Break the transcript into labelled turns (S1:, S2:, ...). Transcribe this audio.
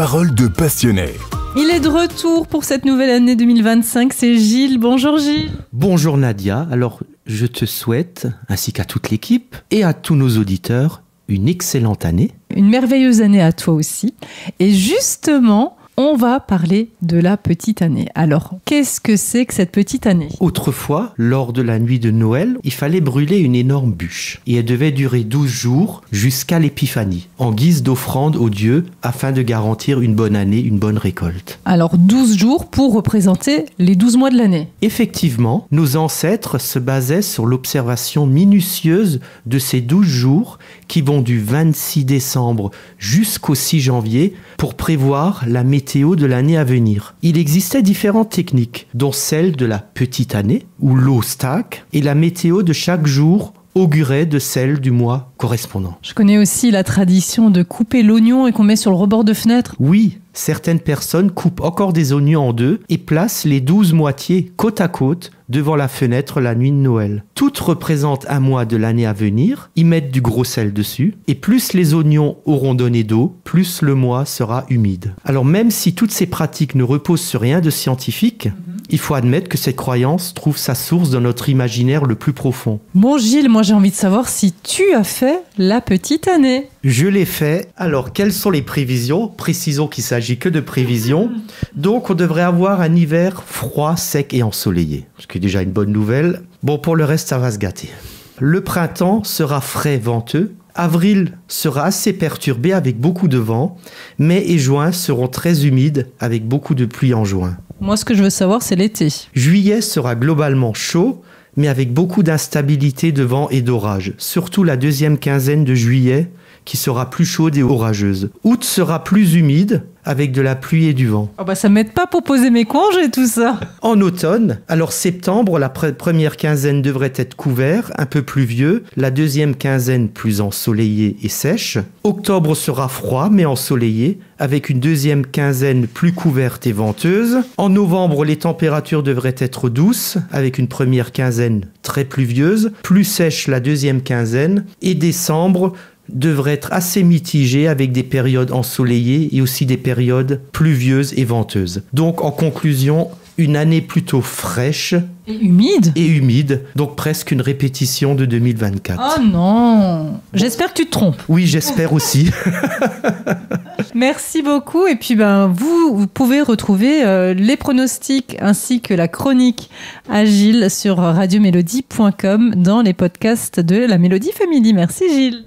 S1: Paroles de passionnés.
S2: Il est de retour pour cette nouvelle année 2025, c'est Gilles. Bonjour Gilles.
S3: Bonjour Nadia, alors je te souhaite, ainsi qu'à toute l'équipe et à tous nos auditeurs, une excellente année.
S2: Une merveilleuse année à toi aussi. Et justement, on va parler de la petite année. Alors, qu'est-ce que c'est que cette petite année ?
S3: Autrefois, lors de la nuit de Noël, il fallait brûler une énorme bûche. Et elle devait durer 12 jours jusqu'à l'épiphanie, en guise d'offrande aux dieux, afin de garantir une bonne année, une bonne récolte.
S2: Alors, 12 jours pour représenter les 12 mois de l'année.
S3: Effectivement, nos ancêtres se basaient sur l'observation minutieuse de ces 12 jours qui vont du 26 décembre jusqu'au 6 janvier pour prévoir la météo de l'année à venir. Il existait différentes techniques, dont celle de la petite année, ou l'Ostach, et la météo de chaque jour augurait de celle du mois correspondant.
S2: Je connais aussi la tradition de couper l'oignon et qu'on met sur le rebord de fenêtre.
S3: Oui, certaines personnes coupent encore des oignons en deux et placent les 12 moitiés côte à côte devant la fenêtre la nuit de Noël. Toutes représentent un mois de l'année à venir, y mettent du gros sel dessus, et plus les oignons auront donné d'eau, plus le mois sera humide. Alors même si toutes ces pratiques ne reposent sur rien de scientifique, il faut admettre que cette croyance trouve sa source dans notre imaginaire le plus profond.
S2: Bon Gilles, moi j'ai envie de savoir si tu as fait la petite année.
S3: Je l'ai fait. Alors, quelles sont les prévisions ? Précisons qu'il ne s'agit que de prévisions. Donc, on devrait avoir un hiver froid, sec et ensoleillé. Ce qui est déjà une bonne nouvelle. Bon, pour le reste, ça va se gâter. Le printemps sera frais, venteux. Avril sera assez perturbé avec beaucoup de vent. Mai et juin seront très humides avec beaucoup de pluie en juin.
S2: Moi, ce que je veux savoir, c'est l'été.
S3: Juillet sera globalement chaud, mais avec beaucoup d'instabilité de vent et d'orage. Surtout la deuxième quinzaine de juillet, qui sera plus chaude et orageuse. Août sera plus humide, avec de la pluie et du vent.
S2: Oh bah ça m'aide pas pour poser mes congés tout ça.
S3: En automne, alors septembre, la première quinzaine devrait être couverte, un peu pluvieux, la deuxième quinzaine plus ensoleillée et sèche. Octobre sera froid mais ensoleillé, avec une deuxième quinzaine plus couverte et venteuse. En novembre, les températures devraient être douces, avec une première quinzaine très pluvieuse, plus sèche la deuxième quinzaine, et décembre devrait être assez mitigé avec des périodes ensoleillées et aussi des périodes pluvieuses et venteuses. Donc en conclusion, une année plutôt fraîche
S2: et humide,
S3: donc presque une répétition de 2024.
S2: Oh non, j'espère que tu te trompes.
S3: Oui, j'espère aussi.
S2: Merci beaucoup et puis vous pouvez retrouver les pronostics ainsi que la chronique à Gilles sur radiomélodie.com dans les podcasts de la Mélodie Family. Merci Gilles.